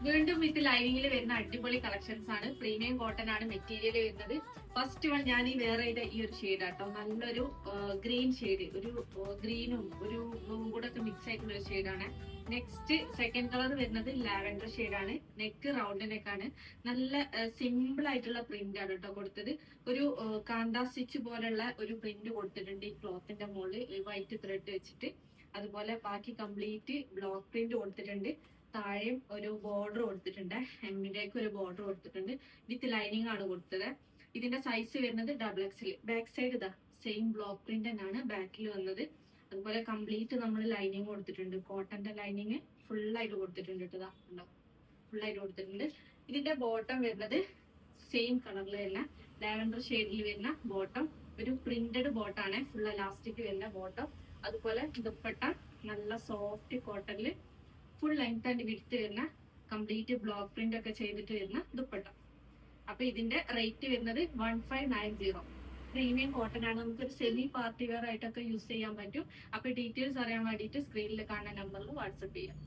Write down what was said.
വീണ്ടും വിത്ത് ലൈനിങ്ങിൽ വരുന്ന അടിപൊളി കളക്ഷൻസ് ആണ്. പ്രീമിയം കോട്ടൺ ആണ് മെറ്റീരിയൽ വരുന്നത്. ഫസ്റ്റ് വൺ ഞാൻ ഈ വേറെ ഈ ഒരു ഷെയ്ഡ് ആട്ടോ, നല്ലൊരു ഗ്രീൻ ഷെയ്ഡ്, ഒരു ഗ്രീനും ഒരു ബ്ലൂവും കൂടെ ഒക്കെ മിക്സ് ആയിട്ടുള്ള ഒരു ഷെയ്ഡാണ്. നെക്സ്റ്റ് സെക്കൻഡ് കളർ വരുന്നത് ലാവൻഡർ ഷെയ്ഡാണ്. നെക്ക് റൗണ്ട് നെക്കാണ്. നല്ല സിമ്പിൾ ആയിട്ടുള്ള പ്രിന്റ് ആണ് കേട്ടോ കൊടുത്തത്. ഒരു കാന്താ സ്റ്റിച്ച് പോലുള്ള ഒരു പ്രിന്റ് കൊടുത്തിട്ടുണ്ട് ഈ ക്ലോത്തിന്റെ മുകളിൽ വൈറ്റ് ത്രെഡ് വെച്ചിട്ട്. അതുപോലെ ബാക്കി കംപ്ലീറ്റ് ബ്ലോക്ക് പ്രിന്റ് കൊടുത്തിട്ടുണ്ട്. താഴെയും ഒരു ബോർഡർ കൊടുത്തിട്ടുണ്ട്, ഹെമ്മിലേക്ക് ഒരു ബോർഡർ കൊടുത്തിട്ടുണ്ട്. വിത്ത് ലൈനിങ് ആണ് കൊടുത്തത്. ഇതിന്റെ സൈസ് വരുന്നത് XXL. ബാക്ക് സൈഡ് ഇതാ സെയിം ബ്ലോക്ക് പ്രിന്റ് തന്നെയാണ് ബാക്കിൽ വന്നത്. അതുപോലെ കംപ്ലീറ്റ് നമ്മൾ ലൈനിങ് കൊടുത്തിട്ടുണ്ട്. കോട്ടന്റെ ലൈനിങ് ഫുൾ ആയിട്ട് കൊടുത്തിട്ടുണ്ട് കേട്ടോ. ഉണ്ടോ, ഫുൾ ആയിട്ട് കൊടുത്തിട്ടുണ്ട്. ഇതിന്റെ ബോട്ടം വരുന്നത് സെയിം കളറിൽ വരുന്ന ലാവൻഡർ ഷെയ്ഡിൽ വരുന്ന ബോട്ടം. ഒരു പ്രിന്റഡ് ബോട്ടാണ്, ഫുൾ എലാസ്റ്റിക് വരുന്ന ബോട്ടം. അതുപോലെ ദുപ്പട്ട നല്ല സോഫ്റ്റ് കോട്ടണില് ഫുൾ ലെങ്ത് ആൻഡ് വിഡ്ത്ത് വരുന്ന കംപ്ലീറ്റ് ബ്ലോക്ക് പ്രിന്റ് ഒക്കെ ചെയ്തിട്ട് വരുന്ന ദുപ്പട്ട. അപ്പൊ ഇതിന്റെ റേറ്റ് വരുന്നത് 1590. പ്രീമിയം കോട്ടൺ ആണ്. നമുക്കൊരു സെമി പാർട്ടി വെയർ ആയിട്ടൊക്കെ യൂസ് ചെയ്യാൻ പറ്റും. അപ്പൊ ഡീറ്റെയിൽസ് അറിയാൻ വേണ്ടിയിട്ട് സ്ക്രീനിൽ കാണുന്ന നമ്പറിൽ വാട്സപ്പ് ചെയ്യാം.